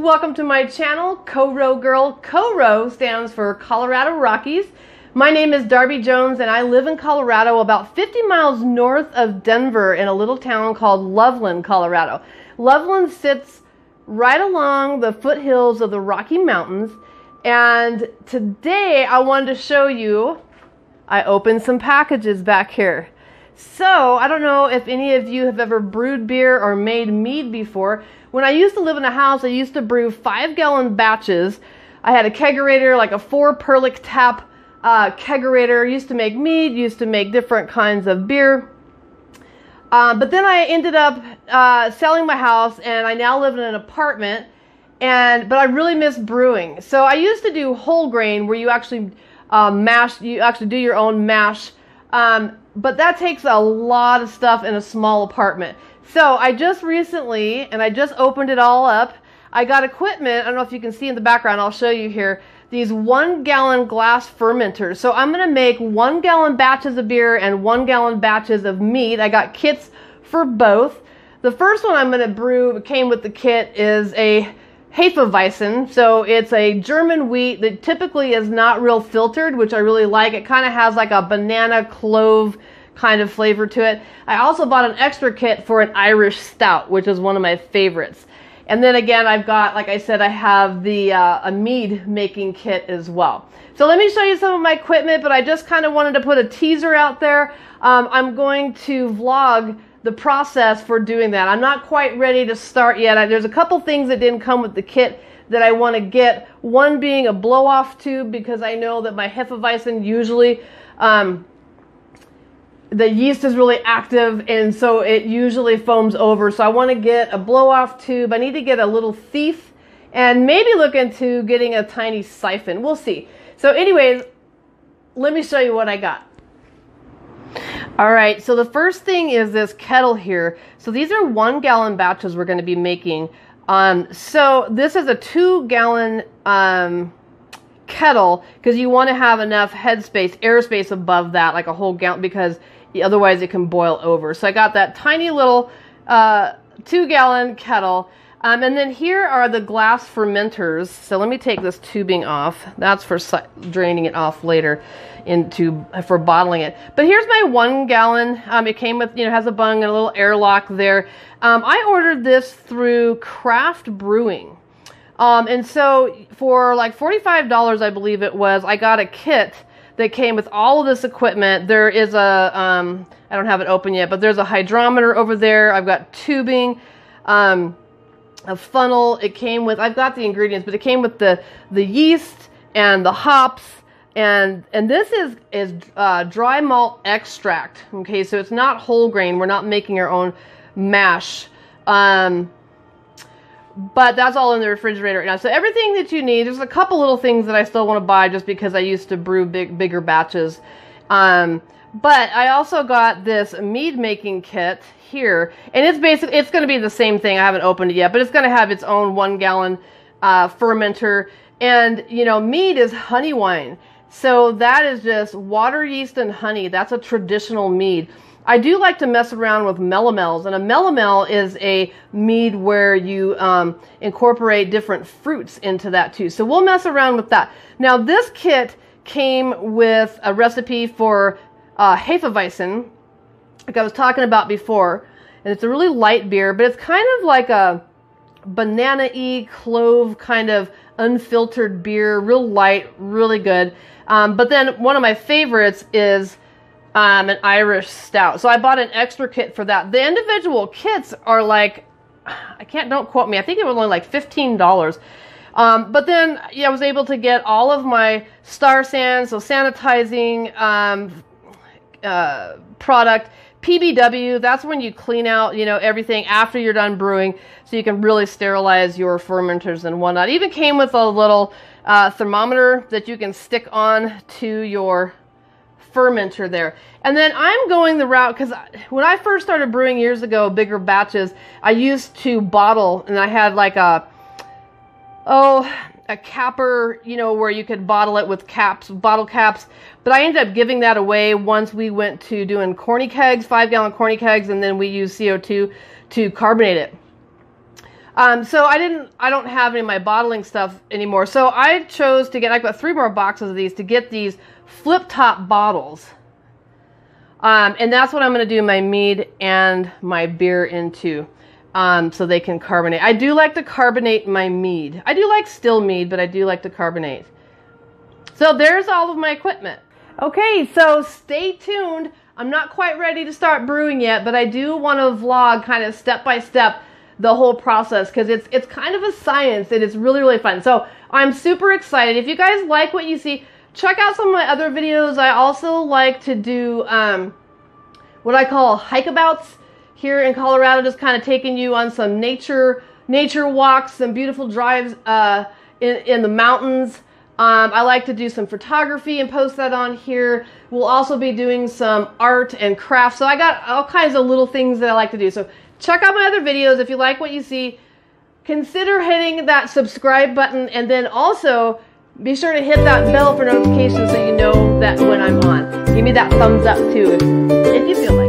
welcome to my channel, Co-Row Girl. Co-Row stands for Colorado Rockies. My name is Darby Jones and I live in Colorado, about 50 miles north of Denver in a little town called Loveland, Colorado. Loveland sits right along the foothills of the Rocky Mountains, and today I wanted to show you, I opened some packages back here. So, I don't know if any of you have ever brewed beer or made mead before. When I used to live in a house, I used to brew 5-gallon batches. I had a kegerator, like a 4-perlick tap kegerator. Used to make mead, used to make different kinds of beer. But then I ended up selling my house, and I now live in an apartment. But I really miss brewing. So I used to do whole grain, where you actually do your own mash. But that takes a lot of stuff in a small apartment. So I just recently, and I just opened it all up, I got equipment. I don't know if you can see in the background, I'll show you here, these 1-gallon glass fermenters. So I'm going to make 1-gallon batches of beer and 1-gallon batches of mead. I got kits for both. The first one I'm going to brew, came with the kit, is a Hefeweizen. So it's a German wheat that typically is not real filtered, which I really like. It kind of has like a banana clove kind of flavor to it. I also bought an extra kit for an Irish stout, which is one of my favorites. And then again, I've got, like I said, I have the a mead making kit as well. So let me show you some of my equipment, but I just kind of wanted to put a teaser out there. I'm going to vlog the process for doing that. I'm not quite ready to start yet. There's a couple things that didn't come with the kit that I want to get. One being a blow-off tube, because I know that my Hefeweizen usually, the yeast is really active, and so it usually foams over. So I want to get a blow-off tube. I need to get a little thief, and maybe look into getting a tiny siphon. We'll see. So anyways, let me show you what I got. All right, so the first thing is this kettle here. So these are 1-gallon batches we're going to be making. So this is a 2-gallon kettle, because you want to have enough headspace, airspace above that, like a whole gallon, because otherwise it can boil over. So I got that tiny little 2-gallon kettle. And then here are the glass fermenters. So let me take this tubing off. That's for draining it off later for bottling it. But here's my 1-gallon. It came with, has a bung and a little airlock there. I ordered this through Craft Brewing. And so for like $45, I believe it was, I got a kit that came with all of this equipment. There is a, I don't have it open yet, but there's a hydrometer over there. I've got tubing, a funnel. It came with, I've got the ingredients, but it came with the yeast and the hops, and this is dry malt extract. Okay, so it's not whole grain. We're not making our own mash. But that's all in the refrigerator right now. So everything that you need, there's a couple little things that I still want to buy just because I used to brew bigger batches. But I also got this mead making kit here, and it's going to be the same thing. I haven't opened it yet, but it's going to have its own 1-gallon fermenter. And mead is honey wine, so that is just water, yeast, and honey. That's a traditional mead. I do like to mess around with melomels, and a melomel is a mead where you incorporate different fruits into that too. So we'll mess around with that. Now this kit came with a recipe for Hefeweizen, like I was talking about before, and it's a really light beer, but it's kind of like a banana-y clove kind of unfiltered beer, real light, really good. But then one of my favorites is an Irish stout. So I bought an extra kit for that. The individual kits are like, don't quote me, I think it was only like $15. But then I was able to get all of my Star San, so sanitizing product. PBW, that's when you clean out, everything after you're done brewing, so you can really sterilize your fermenters and whatnot. It even came with a little thermometer that you can stick on to your fermenter there. And then I'm going the route, because when I first started brewing years ago, bigger batches, I used to bottle, and I had like a capper, where you could bottle it with bottle caps. But I ended up giving that away once we went to doing corny kegs, 5-gallon corny kegs, and then we used CO2 to carbonate it. So I don't have any of my bottling stuff anymore. So I chose to get, I've got 3 more boxes of these to get these flip top bottles. And that's what I'm going to do my mead and my beer into. So they can carbonate. I do like to carbonate my mead. I do like still mead, but I do like to carbonate. So there's all of my equipment. Okay, so stay tuned. I'm not quite ready to start brewing yet, but I do want to vlog kind of step by step the whole process, because it's kind of a science and it's really, really fun. So I'm super excited. If you guys like what you see, check out some of my other videos. I also like to do what I call hike-abouts here in Colorado, just kind of taking you on some nature walks, some beautiful drives in the mountains. I like to do some photography and post that on here. We'll also be doing some art and crafts. So I got all kinds of little things that I like to do. So check out my other videos. If you like what you see, consider hitting that subscribe button, and then also be sure to hit that bell for notifications so you know that when I'm on. Give me that thumbs up too if you feel like it.